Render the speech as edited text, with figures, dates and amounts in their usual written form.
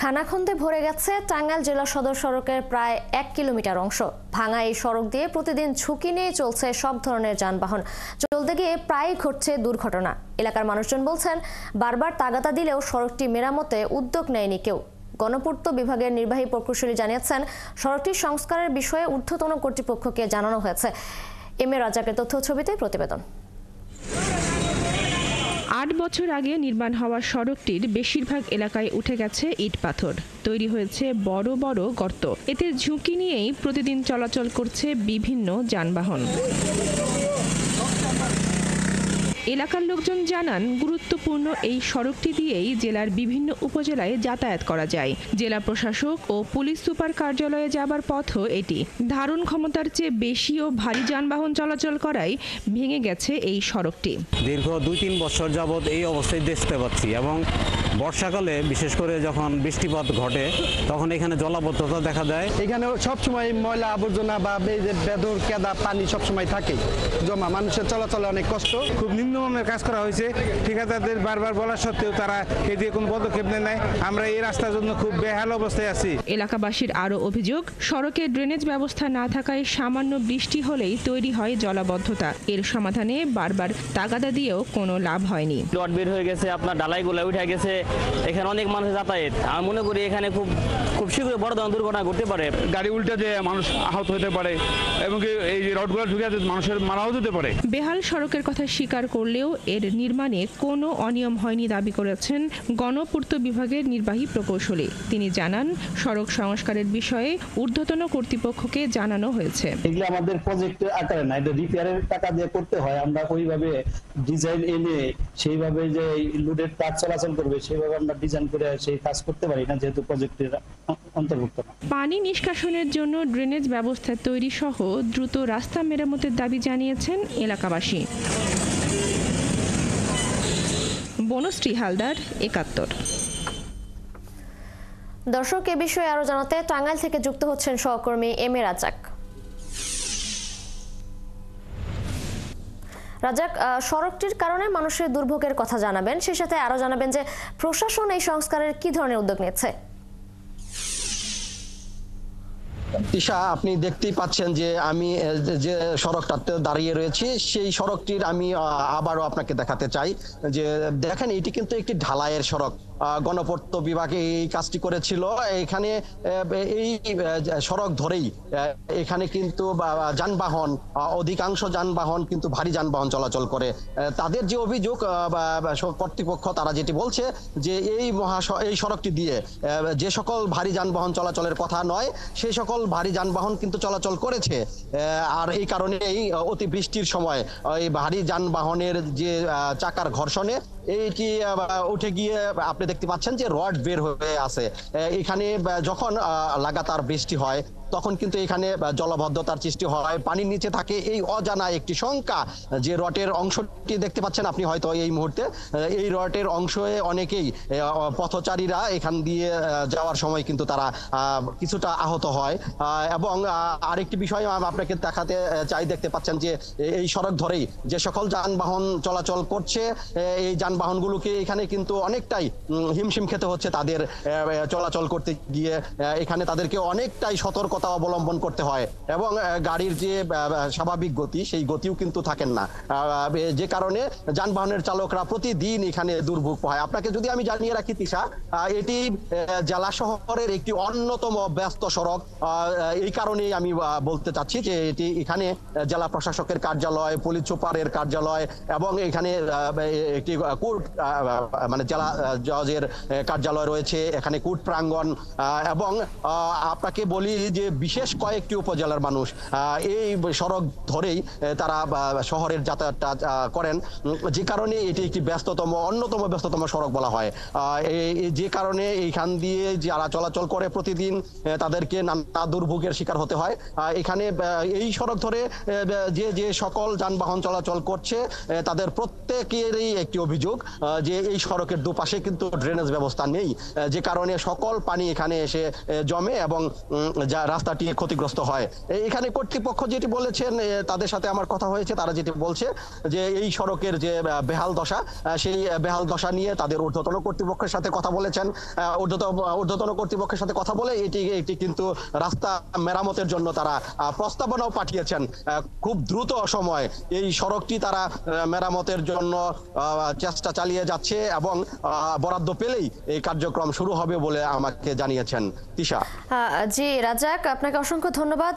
খানাখন্দে ভরে গেছে টাঙ্গাইল জেলা সদর সড়কের প্রায় 1 কিলোমিটার অংশ। ভাঙা এই সড়ক দিয়ে প্রতিদিন ঝুঁকি নিয়ে চলছে সব ধরনের যানবাহন। চলতে গিয়ে প্রায়ই ঘটছে দুর্ঘটনা। এলাকার মানুষজন বলছেন, বারবার তাগাদা দিলেও সড়কটি মেরামতে উদ্যোগ নেয়নি কেউ। গণপূর্ত বিভাগের নির্বাহী প্রকৌশলী জানিয়েছেন, সড়কটি সংস্কারের বিষয়ে ঊর্ধ্বতন কর্তৃপক্ষকে জানানো হয়েছে। এম এ রাজাকের তথ্য ছবিতে প্রতিবেদন। ৮ বছর আগে নির্মাণ হওয়া সড়কটির বেশিরভাগ এলাকায় উঠে গেছে ইট পাথর, তৈরি হয়েছে বড় বড় গর্ত। এতে ঝুঁকি নিয়েই প্রতিদিন চলাচল করছে বিভিন্ন যানবাহন। এলাকার লোকজন জানান, গুরুত্বপূর্ণ এই সড়কটি দিয়েই জেলার বিভিন্ন উপজেলায় যাতায়াত করা যায়। জেলা প্রশাসক ও পুলিশ সুপার কার্যালয়ে যাবার পথও এটি। ধারণ ক্ষমতার চেয়ে বেশি ও ভারী যানবাহন চলাচল করায় ভেঙে গেছে এই সড়কটি। দীর্ঘ ২-৩ বছর যাবৎ এই অবস্থায় দেখতে পাচ্ছি, এবং বর্ষাকালে বিশেষ করে যখন বৃষ্টিপাত ঘটে তখন এখানে জলাবদ্ধতা দেখা যায়। এখানে সবসময় ময়লা আবর্জনা বা বেদর কেদা পানি সবসময় থাকে জমা, মানুষের চলাচলে অনেক কষ্ট। খুব নিম্নমানের কাজ করা হয়েছে। ঠিকাদারদের বারবার বলা সত্ত্বেও তারা এদিকে কোনো পদক্ষেপ নেয় নাই। আমরা এই রাস্তার জন্য খুব বেহাল অবস্থায় আছি। এলাকাবাসীর আরও অভিযোগ, সড়কে ড্রেনেজ ব্যবস্থা না থাকায় সামান্য বৃষ্টি হলেই তৈরি হয় জলাবদ্ধতা। এর সমাধানে বারবার তাগাদা দিয়েও কোনো লাভ হয়নি। রড বের হয়ে গেছে, আপনার ডালাইগুলো উঠে গেছে, এখানে অনেক মানুষ যাতায়াত। আমি মনে করি এখানে খুব শীঘ্রই বড় ধরনের দুর্ঘটনা ঘটতে পারে। গাড়ি উল্টে যে মানুষ আহত হতে পারে, এবং এই যে রডগুলো ঢুকে মানুষের মারাও যেতে পারে। বেহাল সড়কের কথা স্বীকার করলেও এর নির্মাণে কোনো অনিয়ম হয়নি দাবি করেছেন গণপূর্ত বিভাগের নির্বাহী প্রকৌশলী। তিনি জানান, সড়ক সংস্কারের বিষয়ে ঊর্ধ্বতন কর্তৃপক্ষকে জানানো হয়েছে। এগুলো আমাদের প্রজেক্টের আকারে না, এটা রিপেয়ারের টাকা দিয়ে করতে হয়। আমরা ওইভাবে ডিজাইন এনে সেইভাবে যে লোডের ট্রাক চলাচল করবে সেইভাবে আমরা ডিজাইন করে সেই কাজ করতে পারি না, যেহেতু প্রজেক্টের অন্তর্ভুক্ত না। পানি নিষ্কাশনের জন্য ড্রেনেজ ব্যবস্থা তৈরি সহ দ্রুত রাস্তা মেরামতের দাবি জানিয়েছেন এলাকাবাসী। বনশ্রী হালদার, ৭১। দর্শক, এ বিষয়ে আরো জানাতে টাঙ্গাইল থেকে যুক্ত হচ্ছেন সহকর্মী এম এ রাজাক। রাজাক, সড়কটির কারণে মানুষের দুর্ভোগের কথা জানাবেন, সেই সাথে আরো জানাবেন যে প্রশাসন এই সংস্কারের কি ধরনের উদ্যোগ নিচ্ছে। তিশা, আপনি দেখতেই পাচ্ছেন যে আমি যে সড়কটাতে দাঁড়িয়ে রয়েছি, সেই সড়কটির আমি আবারও আপনাকে দেখাতে চাই যে দেখেন, এটি কিন্তু একটি ঢালাইয়ের সড়ক। গণপূর্ত বিভাগে এই কাজটি করেছিল। এখানে এই সড়ক ধরেই এখানে কিন্তু যানবাহন, অধিকাংশ যানবাহন কিন্তু ভারী যানবাহন চলাচল করে। তাদের যে অভিযোগ, কর্তৃপক্ষ তারা যেটি বলছে যে এই সড়কটি দিয়ে যে সকল ভারী যানবাহন চলাচলের কথা নয়, সেই সকল ভারী যানবাহন কিন্তু চলাচল করেছে। আর এই কারণেই অতি বৃষ্টির সময় এই ভারী যানবাহনের যে চাকার ঘর্ষণে এইটি উঠে গিয়ে আপনি দেখতে পাচ্ছেন যে রড বের হয়ে আছে। এখানে যখন লাগাতার বৃষ্টি হয় তখন কিন্তু এখানে জলাবদ্ধতার সৃষ্টি হয়, পানির নিচে থাকে এই অজানা একটি শঙ্কা। যে রডের অংশটি দেখতে পাচ্ছেন আপনি হয়তো এই মুহূর্তে, এই রডের অংশে অনেকেই পথচারীরা এখান দিয়ে যাওয়ার সময় কিন্তু তারা কিছুটা আহত হয়। এবং আরেকটি বিষয় আপনাকে দেখাতে চাই, দেখতে পাচ্ছেন যে এই সড়ক ধরেই যে সকল যানবাহন চলাচল করছে, এই যানবাহনগুলোকে এখানে কিন্তু অনেকটাই হিমশিম খেতে হচ্ছে তাদের চলাচল করতে গিয়ে। এখানে তাদেরকে অনেকটাই সতর্কতা অবলম্বন করতে হয়, এবং গাড়ির যে স্বাভাবিক গতি সেই গতিও কিন্তু থাকেন না, যে কারণে যানবাহনের চালকরা প্রতিদিন এখানে দুর্ভোগ হয়। আপনাকে যদি আমি জানিয়ে রাখি তিশা, এটি জেলা শহরের একটি অন্যতম ব্যস্ত সড়ক। এই কারণেই আমি বলতে চাচ্ছি যে এটি এখানে জেলা প্রশাসকের কার্যালয়, পুলিশ সুপারের কার্যালয়, এবং এখানে একটি কোর্ট মানে জেলা জজের কার্যালয় রয়েছে, এখানে কোর্ট প্রাঙ্গণ। এবং আপনাকে বলি যে বিশেষ কয়েকটি উপজেলার মানুষ এই সড়ক ধরেই তারা শহরের যাতায়াতটা করেন, যে কারণে এটি একটি অন্যতম ব্যস্ততম সড়ক বলা হয়। যে কারণে এইখান দিয়ে যারা চলাচল করে প্রতিদিন তাদেরকে নানা দুর্ভোগের শিকার হতে হয়। এখানে এই সড়ক ধরে যে সকল যানবাহন চলাচল করছে তাদের প্রত্যেকেরই একটি অভিযোগ যে এই সড়কের দুপাশে কিন্তু ড্রেনেজ ব্যবস্থা নেই, যে কারণে সকল পানি এখানে এসে জমে এবং রাস্তাটি ক্ষতিগ্রস্ত হয়। এখানে কর্তৃপক্ষ যেটি বলেছেন, তাদের সাথে আমার কথা হয়েছে, তারা যেটি বলছে যে এই সড়কের যে বেহাল দশা, সেই বেহাল দশা নিয়ে তাদের ঊর্ধ্বতন কর্তৃপক্ষের সাথে কথা বলেছেন। ঊর্ধ্বতন কর্তৃপক্ষের সাথে কথা বলে এটি কিন্তু রাস্তা মেরামতের জন্য তারা প্রস্তাবনাও পাঠিয়েছেন। খুব দ্রুত সময় এই সড়কটি তারা মেরামতের জন্য চেষ্টা চালিয়ে যাচ্ছে এবং বরাদ্দ পেলেই এই কার্যক্রম শুরু হবে বলে আমাকে জানিয়েছেন। তিশা। জি রাজাক, আপনাকে অসংখ্য ধন্যবাদ।